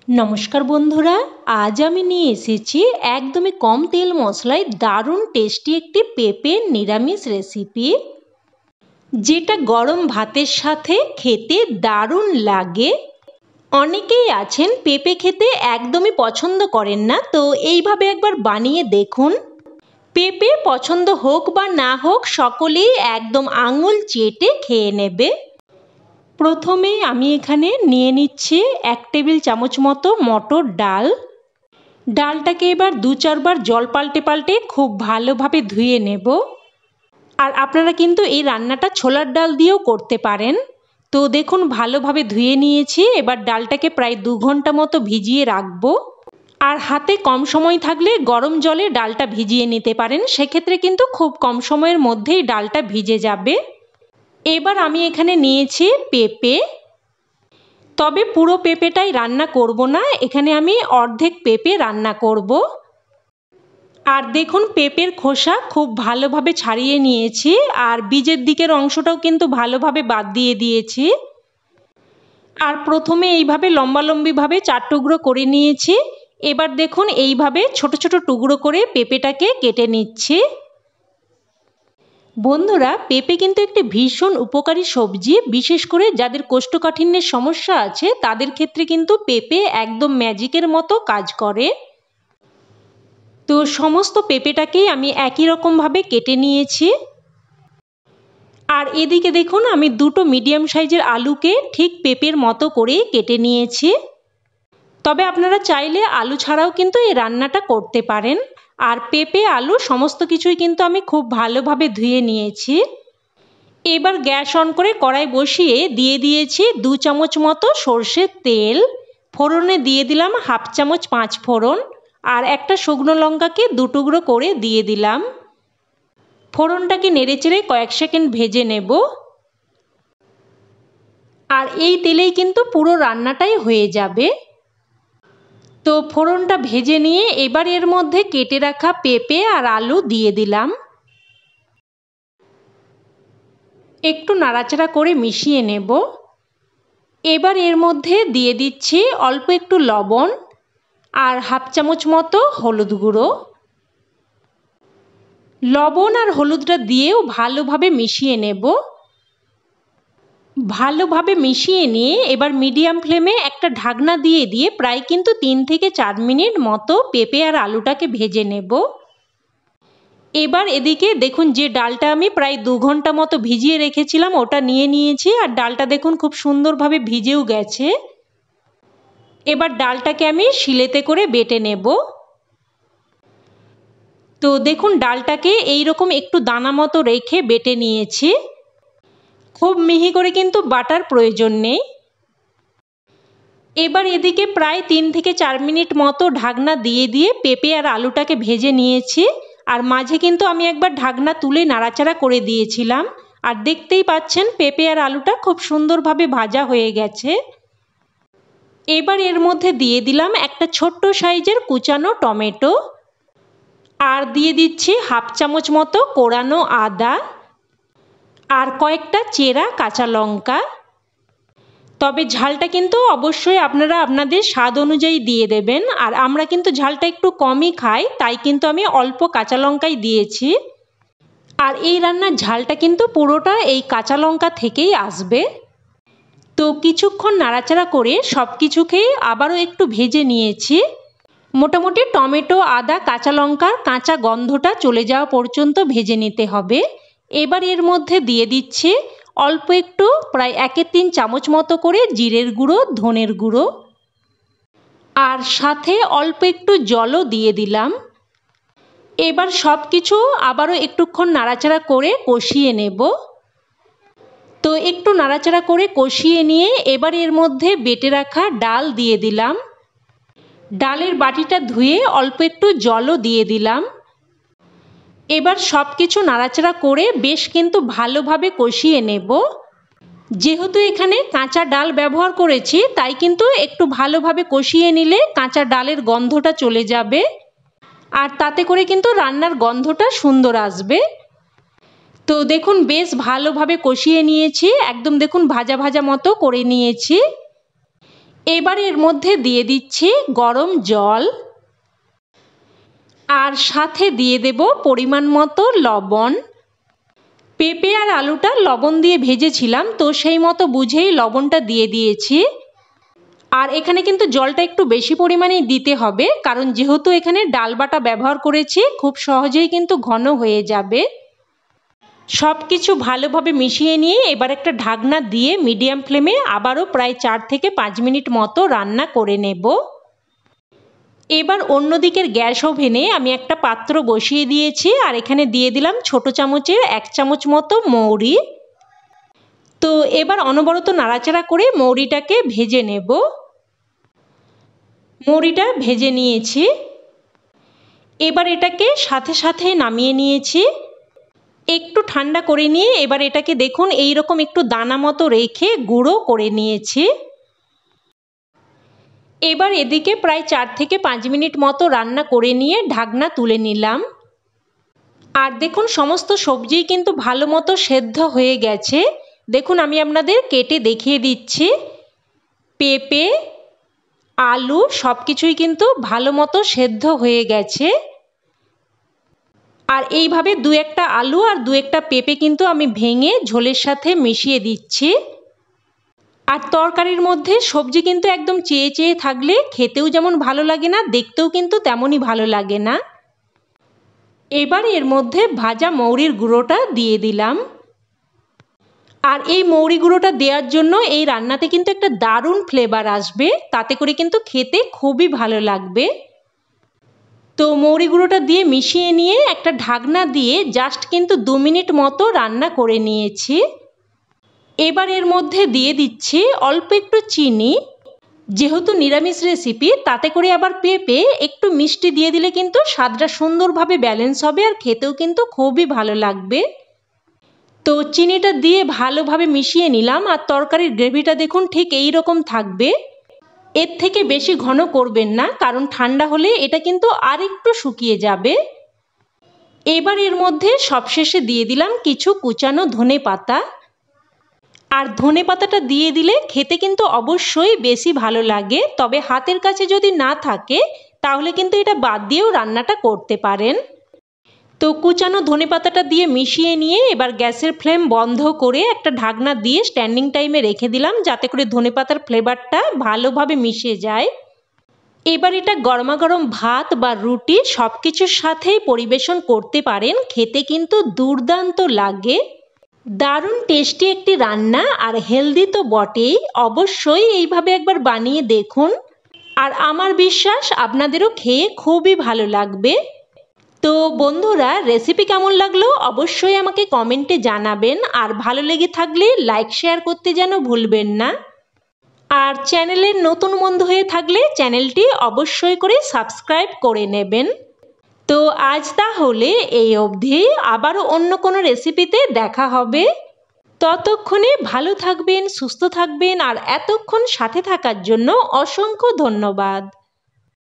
নমস্কার বন্ধুরা, আজ আমি নিয়ে এসেছি একদমই কম তেল মশলায় দারুণ টেস্টি একটি পেঁপের নিরামিষ রেসিপি, যেটা গরম ভাতের সাথে খেতে দারুণ লাগে। অনেকেই আছেন পেঁপে খেতে একদমই পছন্দ করেন না, তো এইভাবে একবার বানিয়ে দেখুন। পেঁপে পছন্দ হোক বা না হোক সকলেই একদম আঙুল চেটে খেয়ে নেবে। প্রথমে আমি এখানে নিয়ে নিচ্ছি 1 টেবিল চামচ মতো মটর ডাল। ডালটাকে এবার 2-4 বার জল পাল্টে পাল্টে খুব ভালোভাবে ধুয়ে নেব। আর আপনারা কিন্তু এই রান্নাটা ছোলার ডাল দিয়েও করতে পারেন। তো দেখুন ভালোভাবে ধুয়ে নিয়েছি। এবার ডালটাকে প্রায় 2 ঘন্টা মতো ভিজিয়ে রাখবো। আর হাতে কম সময় থাকলে গরম জলে ডালটা ভিজিয়ে নিতে পারেন, সেক্ষেত্রে কিন্তু খুব কম সময়ের মধ্যেই ডালটা ভিজে যাবে। এবার আমি এখানে নিয়েছি পেঁপে, তবে পুরো পেঁপেটাই রান্না করব না, এখানে আমি অর্ধেক পেঁপে রান্না করব। আর দেখুন পেঁপের খোসা খুব ভালোভাবে ছাড়িয়ে নিয়েছি, আর বীজের দিকের অংশটাও কিন্তু ভালোভাবে বাদ দিয়ে দিয়েছি। আর প্রথমে এইভাবে লম্বালম্বিভাবে 4 টুকরো করে নিয়েছি। এবার দেখুন এইভাবে ছোট ছোট টুকরো করে পেঁপেটাকে কেটে নিচ্ছি। বন্ধুরা, পেঁপে কিন্তু একটি ভীষণ উপকারী সবজি, বিশেষ করে যাদের কোষ্ঠকাঠিন্যের সমস্যা আছে তাদের ক্ষেত্রে কিন্তু পেঁপে একদম ম্যাজিকের মতো কাজ করে। তো সমস্ত পেঁপেটাকেই আমি একই রকমভাবে কেটে নিয়েছি। আর এদিকে দেখুন আমি 2টো মিডিয়াম সাইজের আলুকে ঠিক পেঁপের মতো করে কেটে নিয়েছি। তবে আপনারা চাইলে আলু ছাড়াও কিন্তু এই রান্নাটা করতে পারেন। আর পেঁপে আলু সমস্ত কিছুই কিন্তু আমি খুব ভালোভাবে ধুয়ে নিয়েছি। এবার গ্যাস অন করে কড়াই বসিয়ে দিয়ে দিয়েছি 2 চামচ মতো সর্ষের তেল। ফোড়নে দিয়ে দিলাম 1/2 চামচ 5 ফোড়ন, আর একটা শুকনো লঙ্কাকে 2 টুকরো করে দিয়ে দিলাম। ফোড়নটাকে নেড়েচেড়ে কয়েক সেকেন্ড ভেজে নেব। আর এই তেলেই কিন্তু পুরো রান্নাটাই হয়ে যাবে। তো ফোড়নটা ভেজে নিয়ে এবার এর মধ্যে কেটে রাখা পেঁপে আর আলু দিয়ে দিলাম। একটু নাড়াচাড়া করে মিশিয়ে নেব। এবার এর মধ্যে দিয়ে দিচ্ছি অল্প একটু লবণ আর 1/2 চামচ মতো হলুদ গুঁড়ো। লবণ আর হলুদটা দিয়েও ভালোভাবে মিশিয়ে নেব। ভালোভাবে মিশিয়ে নিয়ে এবার মিডিয়াম ফ্লেমে একটা ঢাকনা দিয়ে দিয়ে প্রায় কিন্তু 3 থেকে 4 মিনিট মতো পেঁপে আর আলুটাকে ভেজে নেব। এবার এদিকে দেখুন যে ডালটা আমি প্রায় 2 ঘন্টা মতো ভিজিয়ে রেখেছিলাম ওটা নিয়ে নিয়েছি, আর ডালটা দেখুন খুব সুন্দরভাবে ভিজেও গেছে। এবার ডালটাকে আমি শিলেতে করে বেটে নেব। তো দেখুন ডালটাকে এইরকম একটু দানা মতো রেখে বেটে নিয়েছি। খুব মিহি করে কিন্তু বাটার প্রয়োজন নেই। এবার এদিকে প্রায় 3 থেকে 4 মিনিট মতো ঢাকনা দিয়ে দিয়ে পেঁপে আর আলুটাকে ভেজে নিয়েছি। আর মাঝে কিন্তু আমি একবার ঢাকনা তুলে নাড়াচাড়া করে দিয়েছিলাম। আর দেখতেই পাচ্ছেন পেঁপে আর আলুটা খুব সুন্দরভাবে ভাজা হয়ে গেছে। এবার এর মধ্যে দিয়ে দিলাম একটা ছোট্ট সাইজের কুচানো টমেটো, আর দিয়ে দিচ্ছি 1/2 চামচ মতো কোরানো আদা, আর কয়েকটা চেরা কাঁচা লঙ্কা। তবে ঝালটা কিন্তু অবশ্যই আপনারা আপনাদের স্বাদ অনুযায়ী দিয়ে দেবেন। আর আমরা কিন্তু ঝালটা একটু কমই খাই, তাই কিন্তু আমি অল্প কাঁচা লঙ্কাই দিয়েছি। আর এই রান্নার ঝালটা কিন্তু পুরোটা এই কাঁচা লঙ্কা থেকেই আসবে। তো কিছুক্ষণ নাড়াচাড়া করে সব কিছুকে আবারও একটু ভেজে নিয়েছি। মোটামুটি টমেটো, আদা, কাঁচা লঙ্কার কাঁচা গন্ধটা চলে যাওয়া পর্যন্ত ভেজে নিতে হবে। এবার এর মধ্যে দিয়ে দিচ্ছি অল্প একটু প্রায় 1/3 চামচ মতো করে জিরের গুঁড়ো, ধনের গুঁড়ো, আর সাথে অল্প একটু জলও দিয়ে দিলাম। এবার সব কিছু আবারও একটুক্ষণ নাড়াচাড়া করে কষিয়ে নেব। তো একটু নাড়াচাড়া করে কষিয়ে নিয়ে এবার এর মধ্যে বেটে রাখা ডাল দিয়ে দিলাম। ডালের বাটিটা ধুয়ে অল্প একটু জলও দিয়ে দিলাম। এবার সব কিছু নাড়াচাড়া করে বেশ কিন্তু ভালোভাবে কষিয়ে নেব। যেহেতু এখানে কাঁচা ডাল ব্যবহার করেছি, তাই কিন্তু একটু ভালোভাবে কষিয়ে নিলে কাঁচা ডালের গন্ধটা চলে যাবে, আর তাতে করে কিন্তু রান্নার গন্ধটা সুন্দর আসবে। তো দেখুন বেশ ভালোভাবে কষিয়ে নিয়েছি, একদম দেখুন ভাজা ভাজা মতো করে নিয়েছি। এবার এর মধ্যে দিয়ে দিচ্ছি গরম জল আর সাথে দিয়ে দেব পরিমাণ মতো লবণ। পেঁপে আর আলুটা লবণ দিয়ে ভেজেছিলাম, তো সেই মতো বুঝেই লবণটা দিয়ে দিয়েছি। আর এখানে কিন্তু জলটা একটু বেশি পরিমাণেই দিতে হবে, কারণ যেহেতু এখানে ডাল বাটা ব্যবহার করেছি খুব সহজেই কিন্তু ঘন হয়ে যাবে। সব কিছু ভালোভাবে মিশিয়ে নিয়ে এবার একটা ঢাকনা দিয়ে মিডিয়াম ফ্লেমে আবারও প্রায় 4 থেকে 5 মিনিট মতো রান্না করে নেব। এবার অন্য দিকের গ্যাস ওভেনে আমি একটা পাত্র বসিয়ে দিয়েছি আর এখানে দিয়ে দিলাম ছোট চামচের 1 চামচ মতো মৌরি। তো এবার অনবরত নাড়াচাড়া করে মৌরিটাকে ভেজে নেব। মৌরিটা ভেজে নিয়েছি, এবার এটাকে সাথে সাথে নামিয়ে নিয়েছি। একটু ঠান্ডা করে নিয়ে এবার এটাকে দেখুন এইরকম একটু দানা মতো রেখে গুঁড়ো করে নিয়েছি। এবার এদিকে প্রায় 4 থেকে 5 মিনিট মতো রান্না করে নিয়ে ঢাকনা তুলে নিলাম। আর দেখুন সমস্ত সবজিই কিন্তু ভালো মতো সেদ্ধ হয়ে গেছে। দেখুন আমি আপনাদের কেটে দেখিয়ে দিচ্ছি। পেঁপে, আলু সব কিছুই কিন্তু ভালো মতো সেদ্ধ হয়ে গেছে। আর এইভাবে 2-1টা আলু আর 2-1টা পেঁপে কিন্তু আমি ভেঙে ঝোলের সাথে মিশিয়ে দিচ্ছি। আর তরকারির মধ্যে সবজি কিন্তু একদম চেয়ে চেয়ে থাকলে খেতেও যেমন ভালো লাগে না, দেখতেও কিন্তু তেমনই ভালো লাগে না। এবার এর মধ্যে ভাজা মৌরির গুঁড়োটা দিয়ে দিলাম। আর এই মৌরি গুঁড়োটা দেওয়ার জন্য এই রান্নাতে কিন্তু একটা দারুণ ফ্লেভার আসবে, তাতে করে কিন্তু খেতে খুবই ভালো লাগবে। তো মৌরি গুঁড়োটা দিয়ে মিশিয়ে নিয়ে একটা ঢাকনা দিয়ে জাস্ট কিন্তু 2 মিনিট মতো রান্না করে নিয়েছি। এবার এর মধ্যে দিয়ে দিচ্ছি অল্প একটু চিনি। যেহেতু নিরামিষ রেসিপি, তাতে করে আবার পেঁপে একটু মিষ্টি দিয়ে দিলে কিন্তু স্বাদটা সুন্দরভাবে ব্যালেন্স হবে আর খেতেও কিন্তু খুবই ভালো লাগবে। তো চিনিটা দিয়ে ভালোভাবে মিশিয়ে নিলাম। আর তরকারির গ্রেভিটা দেখুন ঠিক এই রকম থাকবে, এর থেকে বেশি ঘন করবেন না, কারণ ঠান্ডা হলে এটা কিন্তু আর একটু শুকিয়ে যাবে। এবার এর মধ্যে সবশেষে দিয়ে দিলাম কিছু কুচানো ধনেপাতা। আর ধনেপাতাটা দিয়ে দিলে খেতে কিন্তু অবশ্যই বেশি ভালো লাগে, তবে হাতের কাছে যদি না থাকে তাহলে কিন্তু এটা বাদ দিয়েও রান্নাটা করতে পারেন। তো কুচানো ধনেপাতাটা দিয়ে মিশিয়ে নিয়ে এবার গ্যাসের ফ্লেম বন্ধ করে একটা ঢাকনা দিয়ে স্ট্যান্ডিং টাইমে রেখে দিলাম, যাতে করে ধনেপাতার ফ্লেভারটা ভালোভাবে মিশে যায়। এবার এটা গরমাগরম ভাত বা রুটি সব কিছুর সাথেই পরিবেশন করতে পারেন, খেতে কিন্তু দুর্দান্ত লাগে। দারুণ টেস্টি একটি রান্না আর হেলদি তো বটেই, অবশ্যই এইভাবে একবার বানিয়ে দেখুন। আর আমার বিশ্বাস আপনাদেরও খেয়ে খুবই ভালো লাগবে। তো বন্ধুরা, রেসিপি কেমন লাগলো অবশ্যই আমাকে কমেন্টে জানাবেন। আর ভালো লেগে থাকলে লাইক শেয়ার করতে যেন ভুলবেন না। আর চ্যানেলের নতুন বন্ধু হয়ে থাকলে চ্যানেলটি অবশ্যই করে সাবস্ক্রাইব করে নেবেন। তো আজ তাহলে এই অবধি, আবারও অন্য কোনো রেসিপিতে দেখা হবে। ততক্ষণে ভালো থাকবেন, সুস্থ থাকবেন আর এতক্ষণ সাথে থাকার জন্য অসংখ্য ধন্যবাদ।